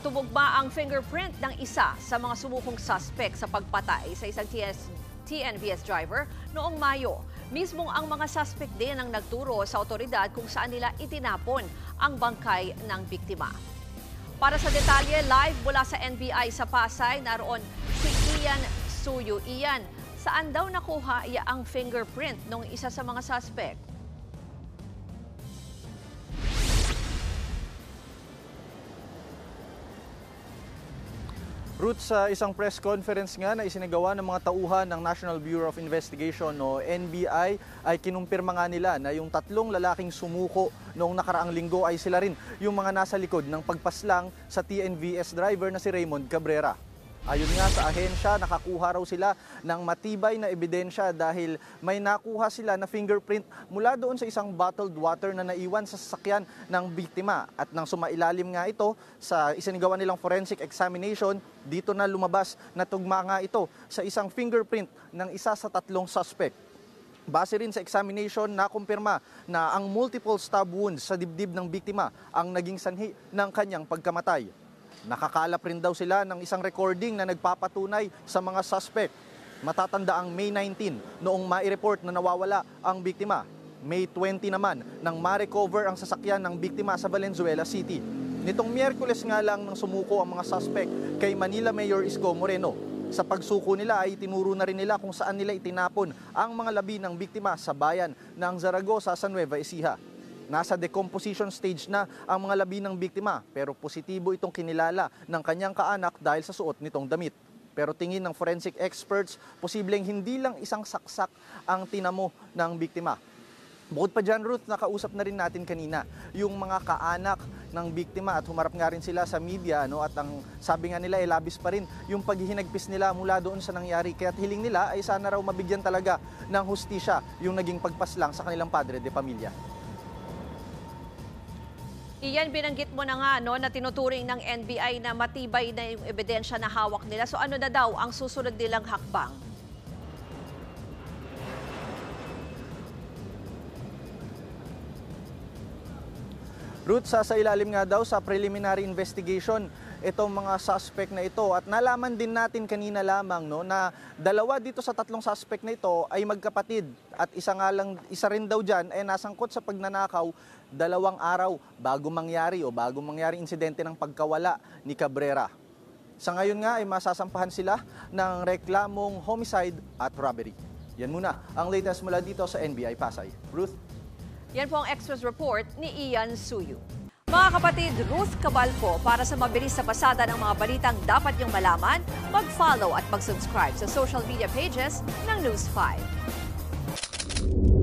Tumugma ang fingerprint ng isa sa mga sumukong suspect sa pagpatay sa isang TNVS driver noong Mayo. Mismong ang mga suspect din ang nagturo sa otoridad kung saan nila itinapon ang bangkay ng biktima. Para sa detalye, live mula sa NBI sa Pasay, naroon si Ian Suyu. Ian, saan daw nakuha ang fingerprint ng isa sa mga suspect? Ruth, sa isang press conference nga na isinagawa ng mga tauhan ng National Bureau of Investigation o NBI ay kinumpirma nga nila na yung tatlong lalaking sumuko noong nakaraang linggo ay sila rin yung mga nasa likod ng pagpaslang sa TNVS driver na si Raymond Cabrera. Ayon nga sa ahensya, nakakuha raw sila ng matibay na ebidensya dahil may nakuha sila na fingerprint mula doon sa isang bottled water na naiwan sa sasakyan ng biktima. At nang sumailalim nga ito sa isinagawa nilang forensic examination, dito na lumabas na tugma nga ito sa isang fingerprint ng isa sa tatlong suspect. Base rin sa examination, nakumpirma na ang multiple stab wounds sa dibdib ng biktima ang naging sanhi ng kanyang pagkamatay. Nakakalap rin daw sila ng isang recording na nagpapatunay sa mga suspect. Matatanda ang May 19 noong mai-report na nawawala ang biktima. May 20 naman nang ma-recover ang sasakyan ng biktima sa Valenzuela City. Nitong Miyerkules nga lang nang sumuko ang mga suspect kay Manila Mayor Isko Moreno. Sa pagsuko nila ay tinuro na rin nila kung saan nila itinapon ang mga labi ng biktima sa bayan ng Zaragoza sa Nueva Ecija. Nasa decomposition stage na ang mga labi ng biktima pero positibo itong kinilala ng kanyang kaanak dahil sa suot nitong damit. Pero tingin ng forensic experts, posibleng hindi lang isang saksak ang tinamo ng biktima. Bukod pa dyan, Ruth, nakausap na rin natin kanina yung mga kaanak ng biktima at humarap nga rin sila sa media, at ang sabi nga nila ay labis pa rin yung paghihinagpis nila mula doon sa nangyari. Kaya't hiling nila ay sana raw mabigyan talaga ng hustisya yung naging pagpaslang sa kanilang padre de pamilya. Iyan, binanggit mo na nga na tinuturing ng NBI na matibay na yung ebidensya na hawak nila. So ano na daw ang susunod nilang hakbang? Ruth, sa ilalim nga daw sa preliminary investigation itong mga suspect na ito. At nalaman din natin kanina lamang na dalawa dito sa tatlong suspect na ito ay magkapatid. At isa rin daw dyan ay nasangkot sa pagnanakaw 2 araw bago mangyari insidente ng pagkawala ni Cabrera. Sa ngayon nga ay masasampahan sila ng reklamong homicide at robbery. Yan muna ang latest mula dito sa NBI Pasay. Ruth? Yan po ang Express Report ni Ian Suyu. Mga kapatid, Ruth Cabalco, para sa mabilis na pasada ng mga balitang dapat niyong malaman, mag-follow at mag-subscribe sa social media pages ng News 5.